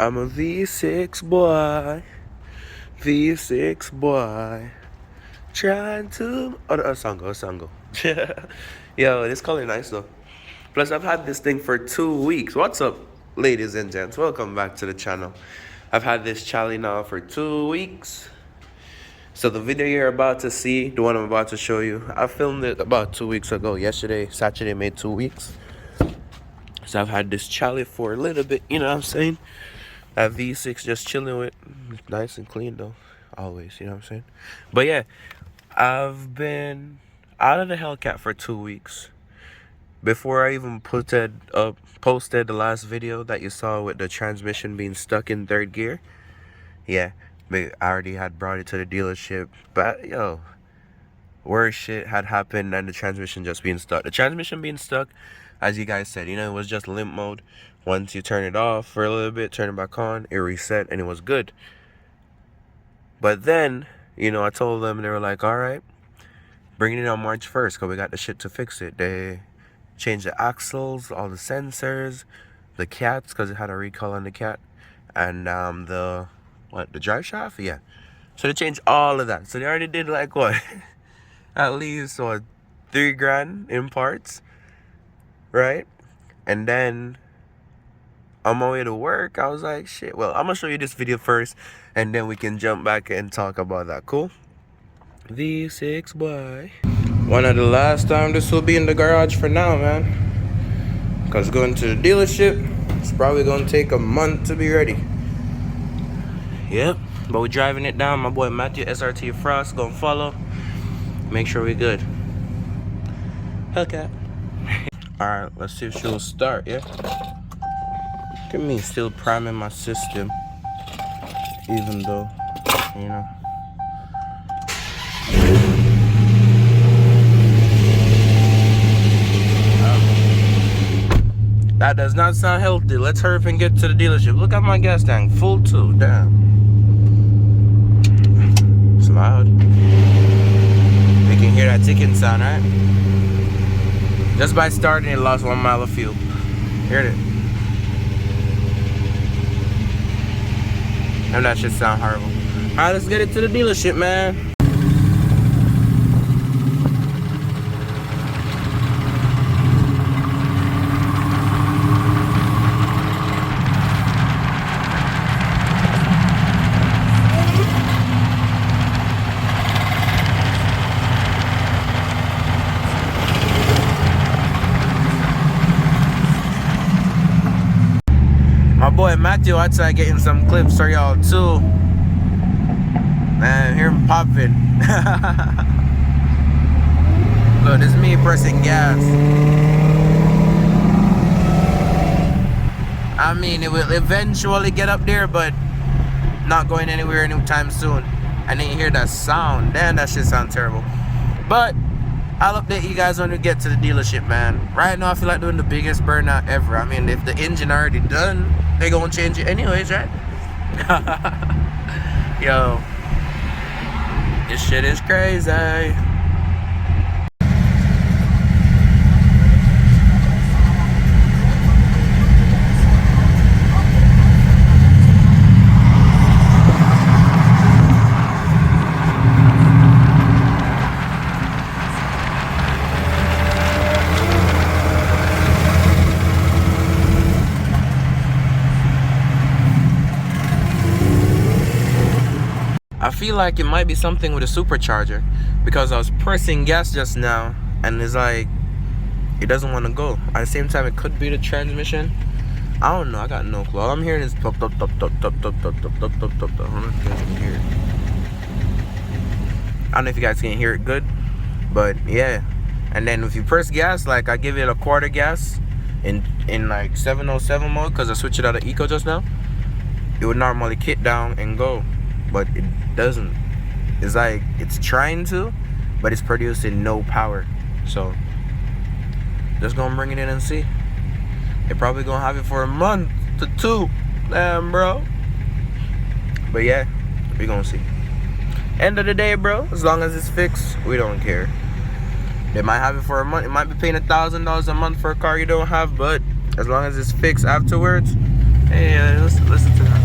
I'm a V6 boy, V6 boy, trying to. Oh, a song go. Yo, this color nice though. Plus, I've had this thing for 2 weeks. What's up, ladies and gents? Welcome back to the channel. I've had this Charlie now for 2 weeks. So the video you're about to see, the one I'm about to show you, I filmed it about 2 weeks ago. Yesterday, Saturday, made 2 weeks. So I've had this Charlie for a little bit, you know what I'm saying? That V6 just chilling with. Nice and clean though, always, you know what I'm saying? But yeah, I've been out of the Hellcat for 2 weeks. Before I even posted the last video that you saw with the transmission being stuck in third gear, yeah, I already had brought it to the dealership. But yo, worse shit had happened than the transmission just being stuck. The transmission being stuck, as you guys said, you know, it was just limp mode. Once you turn it off for a little bit, turn it back on, it reset and it was good. But then, you know, I told them, and they were like, all right, bring it in on March 1st because we got the shit to fix it. They changed the axles, all the sensors, the cats, because it had a recall on the cat, and the drive shaft, yeah. So they changed all of that. So they already did like what, at least what, $3,000 in parts, right? And then on my way to work, I was like, shit, well, I'm gonna show you this video first, and then we can jump back and talk about that. Cool? V6 boy. One of the last time this will be in the garage for now, man, because going to the dealership, it's probably gonna take a month to be ready. Yep, but we're driving it down. My boy Matthew SRT Frost gonna follow, make sure we're good. Hellcat. All right, let's see if she'll start. Yeah, look at me still priming my system, even though, you know. That does not sound healthy. Let's hurry up and get to the dealership. Look at my gas tank, full too. Damn. It's loud. You can hear that ticking sound, right? Just by starting, it lost 1 mile of fuel. Heard it. And that shit sound horrible. All right, let's get it to the dealership, man. My boy Matthew outside getting some clips for y'all too. Man, hear him popping. Look, this is me pressing gas. I mean, it will eventually get up there, but not going anywhere anytime soon. I didn't hear that sound. Damn, that shit sound terrible. But I'll update you guys when we get to the dealership, man. Right now, I feel like doing the biggest burnout ever. I mean, if the engine already done, they gonna change it anyways, right? Yo, this shit is crazy. I feel like it might be something with a supercharger, because I was pressing gas just now and it's like it doesn't want to go. At the same time, it could be the transmission. I don't know. I got no clue. All I'm hearing is top. I don't know if you guys can hear it. I don't know if you guys can hear it good, but yeah. And then if you press gas, like I give it a quarter gas in like 707 mode, because I switched it out of eco just now, it would normally kick down and go, but it doesn't. It's like it's trying to, but it's producing no power. So just gonna bring it in and see. They're probably gonna have it for a month to 2. Damn, bro. But yeah, we gonna see. End of the day, bro, as long as it's fixed, we don't care. They might have it for a month. It might be paying $1,000 a month for a car you don't have, but as long as it's fixed afterwards, hey, listen to that.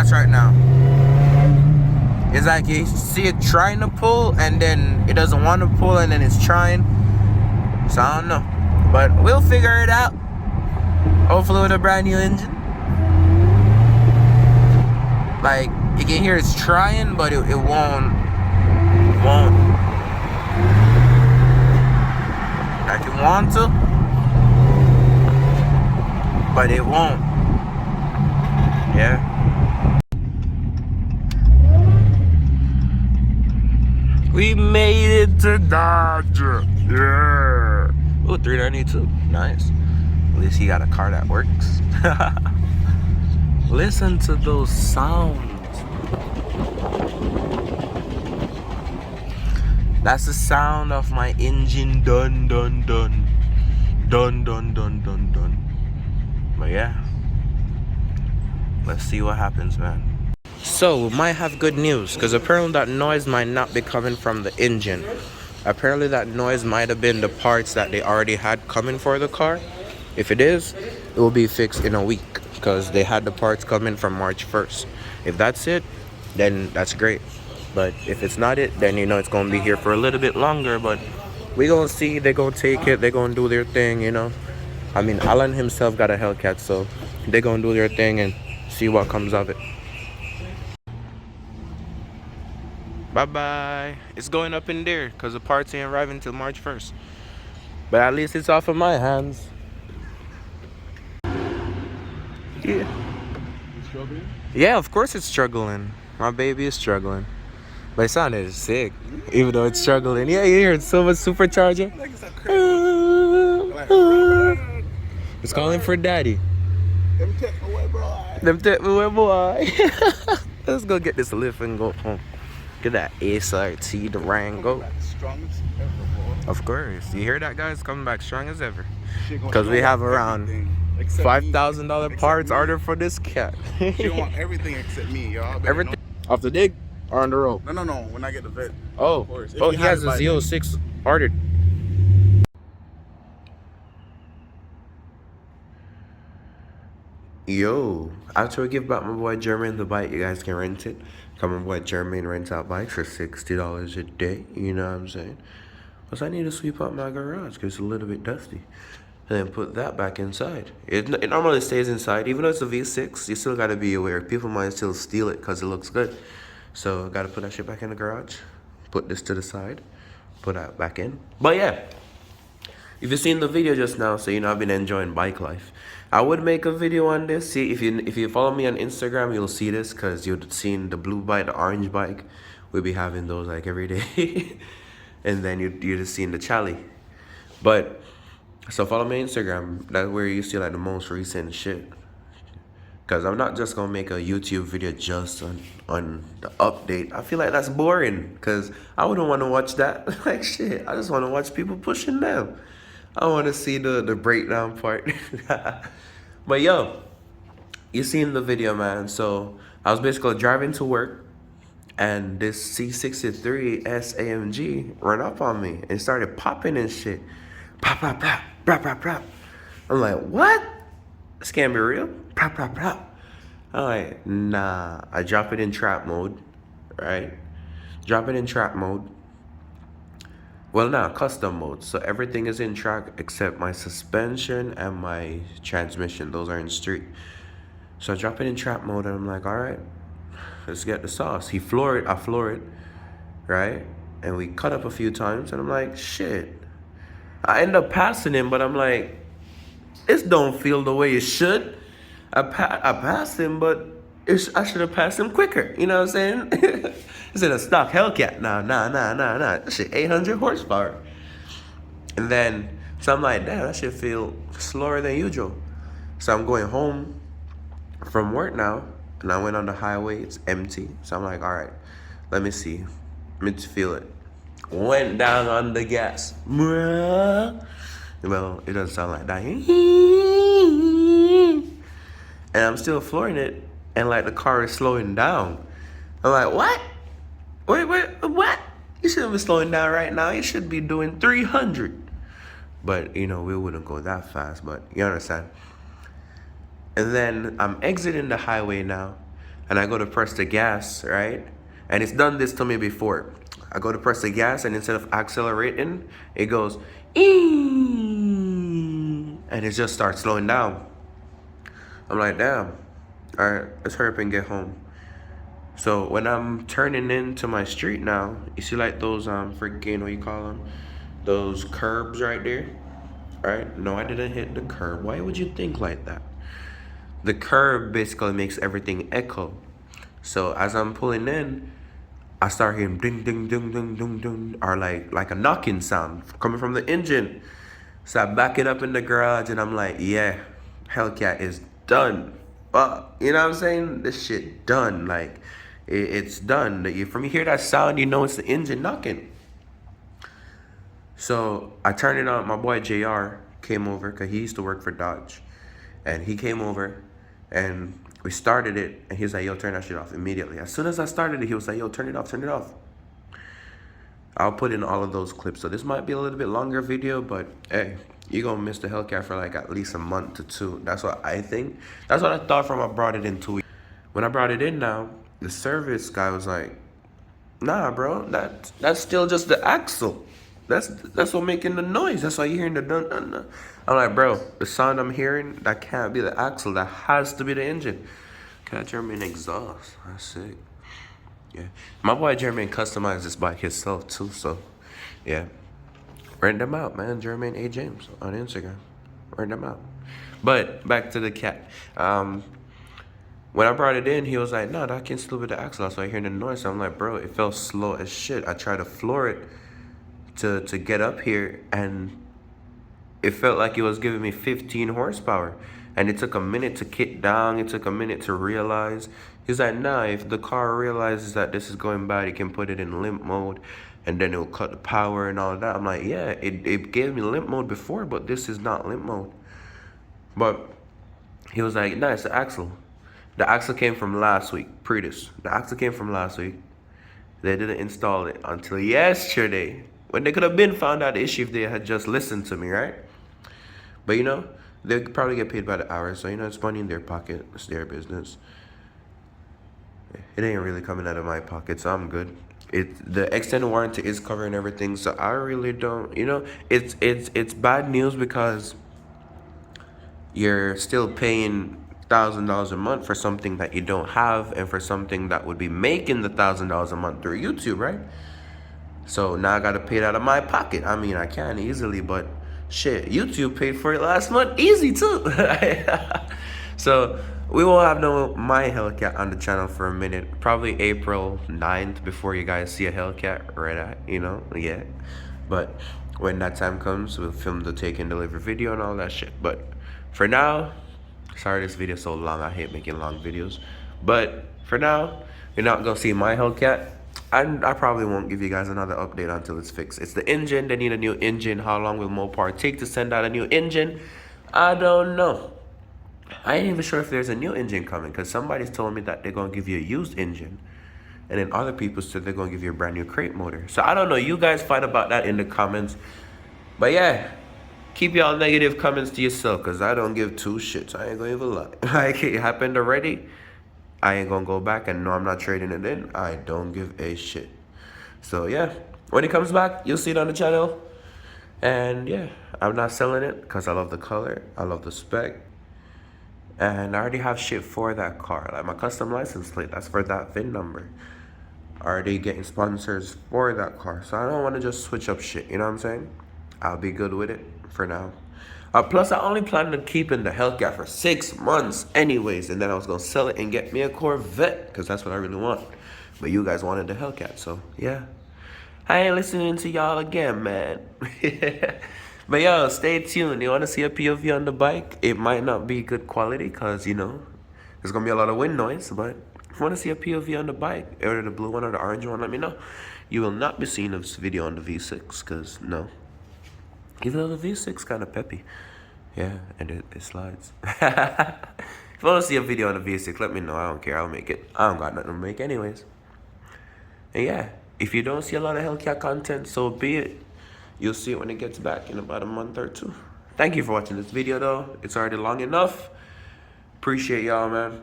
gas right now. It's like you see it trying to pull and then it doesn't want to pull and then it's trying. So I don't know. But we'll figure it out. Hopefully with a brand new engine. Like you can hear it's trying, but it won't. Like it want to, but it won't. Yeah. We made it to Dodge. Yeah. Oh, 392. Nice. At least he got a car that works. Listen to those sounds. That's the sound of my engine done. But yeah. Let's see what happens, man. So, we might have good news, because apparently that noise might not be coming from the engine. Apparently that noise might have been the parts that they already had coming for the car. If it is, it will be fixed in a week, because they had the parts coming from March 1st. If that's it, then that's great. But if it's not it, then you know it's going to be here for a little bit longer. But we going to see, they're going to take it, they're going to do their thing, you know. I mean, Alan himself got a Hellcat, so they're going to do their thing and see what comes of it. Bye-bye. It's going up in there because the parts ain't arriving until March 1st. But at least it's off of my hands. Yeah. Struggling? Yeah, of course it's struggling. My baby is struggling. But it sounded sick, even though it's struggling. Yeah, you hear it so much supercharger. It's calling for daddy. Them take me away, bro. Them take me away, boy. Let's go get this lift and go home. Get that SRT Durango. Strongest ever, bro. Of course. You hear that, guys? Coming back strong as ever. Because we have around $5,000 parts ordered for this cat. She want everything except me, y'all. Everything? Off the dig or on the road? No. When I get the vet. Oh. Of course. Oh, he has a Z06 ordered. Yo, after we give back my boy Jermaine the bike, you guys can rent it. Come on, boy Jermaine rents out bikes for $60 a day. You know what I'm saying? Plus, I need to sweep up my garage because it's a little bit dusty. And then put that back inside. It normally stays inside. Even though it's a V6, you still got to be aware. People might still steal it because it looks good. So, got to put that shit back in the garage. Put this to the side. Put that back in. But yeah. If you've seen the video just now, so you know I've been enjoying bike life. I would make a video on this. See, if you follow me on Instagram, you'll see this because you've seen the blue bike, the orange bike. We'll be having those like every day. And then you're just seeing the Chally. But, so follow me on Instagram. That's where you see like the most recent shit. Because I'm not just going to make a YouTube video just on the update. I feel like that's boring. Because I wouldn't want to watch that. Like shit, I just want to watch people pushing them. I want to see the breakdown part. But yo, you seen the video, man. So I was basically driving to work. And this C63 SAMG ran up on me and started popping and shit. Pop, pop, pop, pop, pop, pop. I'm like, what? This can't be real. Pop, pop, pop. I'm like, nah. I drop it in trap mode, right? Drop it in trap mode. Well, nah, custom mode. So everything is in track except my suspension and my transmission. Those are in street. So I drop it in trap mode and I'm like, all right, let's get the sauce. He floor it, I floor it, right? And we cut up a few times and I'm like, shit. I end up passing him, but I'm like, this don't feel the way it should. I passed him, but I should have passed him quicker. You know what I'm saying? It's in a stock Hellcat. Nah. That shit 800 horsepower. And then, so I'm like, damn, that shit feel slower than usual. So I'm going home from work now, and I went on the highway. It's empty. So I'm like, all right, let me see. Let me feel it. Went down on the gas. Well, it doesn't sound like that. And I'm still flooring it, and like the car is slowing down. I'm like, what? Wait, what? You shouldn't be slowing down right now. You should be doing 300. But, you know, we wouldn't go that fast, but you understand. And then I'm exiting the highway now, and I go to press the gas, right? And it's done this to me before. I go to press the gas, and instead of accelerating, it goes, "Eeeeee," and it just starts slowing down. I'm like, damn. All right, let's hurry up and get home. So when I'm turning into my street now, you see like those freaking, what you call them? Those curbs right there, right? No, I didn't hit the curb. Why would you think like that? The curb basically makes everything echo. So as I'm pulling in, I start hearing ding ding ding ding ding ding, or like a knocking sound coming from the engine. So I back it up in the garage, and I'm like, yeah, Hellcat is done. You know what I'm saying? This shit done. Like, it's done. From you hear that sound, you know it's the engine knocking. So I turned it on. My boy JR came over because he used to work for Dodge, and he came over, and we started it, and he was like, yo, turn that shit off immediately. As soon as I started it, he was like, yo, turn it off, turn it off. I'll put in all of those clips. So this might be a little bit longer video, but hey, you're gonna miss the Hellcat for like at least a month to two. That's what I think. That's what I thought from I brought it in 2 weeks. When I brought it in now, the service guy was like, nah, bro, that's still just the axle. That's what making the noise. That's why you're hearing the dun dun dun. I'm like, bro, the sound I'm hearing, that can't be the axle. That has to be the engine. Can I turn in exhaust? That's sick. Yeah, my boy Jermaine customized this bike himself too. So, yeah, rent them out, man. Jermaine A James on Instagram. Rent them out. But back to the cat. When I brought it in, he was like, no, that can still be the axle. That's why I hear the noise. So I'm like, bro, it felt slow as shit. I tried to floor it to get up here, and it felt like it was giving me 15 horsepower. And it took a minute to kick down. It took a minute to realize. He's like, nah, if the car realizes that this is going bad, it can put it in limp mode, and then it will cut the power and all that. I'm like, yeah, it gave me limp mode before, but this is not limp mode. But he was like, nah, it's the axle. The axle came from last week, Prius. The axle came from last week. They didn't install it until yesterday, when they could have been found out the issue if they had just listened to me, right? But you know, they probably get paid by the hour, so you know, it's money in their pocket. It's their business. It ain't really coming out of my pocket, so I'm good. The extended warranty is covering everything, so I really don't, you know, it's bad news because you're still paying $1,000 a month for something that you don't have, and for something that would be making the $1,000 a month through YouTube, right? So now I gotta pay it out of my pocket. I mean, I can easily, but shit, YouTube paid for it last month, easy too. So we won't have no my Hellcat on the channel for a minute. Probably April 9th before you guys see a Hellcat right at, you know, yeah. But when that time comes, we'll film the take and deliver video and all that shit. But for now, sorry this video is so long. I hate making long videos. But for now, you're not gonna see my Hellcat. And I probably won't give you guys another update until it's fixed. It's the engine. They need a new engine. How long will Mopar take to send out a new engine? I don't know. I ain't even sure if there's a new engine coming, because somebody's told me that they're going to give you a used engine. And then other people said they're going to give you a brand new crate motor. So I don't know. You guys fight about that in the comments. But yeah, keep y'all negative comments to yourself, because I don't give two shits. I ain't going to even lie. Like, it happened already. I ain't going to go back, and no, I'm not trading it in. I don't give a shit. So yeah, when it comes back, you'll see it on the channel. And yeah, I'm not selling it because I love the color. I love the spec. And I already have shit for that car. Like my custom license plate, that's for that VIN number. Already getting sponsors for that car. So I don't want to just switch up shit, you know what I'm saying? I'll be good with it for now. Plus, I only plan on keeping the Hellcat for 6 months anyways. And then I was going to sell it and get me a Corvette, because that's what I really want. But you guys wanted the Hellcat, so yeah. I ain't listening to y'all again, man. But yo, stay tuned. You want to see a POV on the bike? It might not be good quality because, you know, there's going to be a lot of wind noise. But if you want to see a POV on the bike, either the blue one or the orange one, let me know. You will not be seeing this video on the V6 because, no. Even though the V6 kind of peppy. Yeah, and it slides. If you want to see a video on the V6, let me know. I don't care. I'll make it. I don't got nothing to make anyways. And yeah, if you don't see a lot of Hellcat content, so be it. You'll see it when it gets back in about a month or two. Thank you for watching this video, though. It's already long enough. Appreciate y'all, man.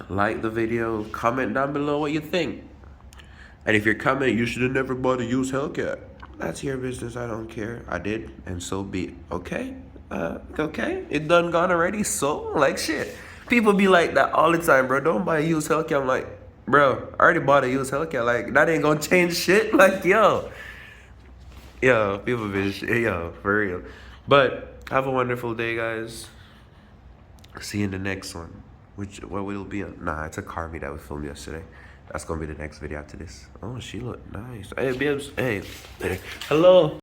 like the video, comment down below what you think. And if you're coming, you should have never bought a used Hellcat. That's your business, I don't care. I did, and so be it. Okay? Okay? It done gone already, so? Like, shit. People be like that all the time, bro. Don't buy a used Hellcat. I'm like, bro, I already bought a used Hellcat. Like, that ain't gonna change shit. Like, yo. Yo, people be, yo, for real. But, have a wonderful day, guys. See you in the next one. What will it be? Nah, it's a car meet that we filmed yesterday. That's gonna be the next video after this. Oh, she look nice. Hey, Bibbs. Hey. Hello.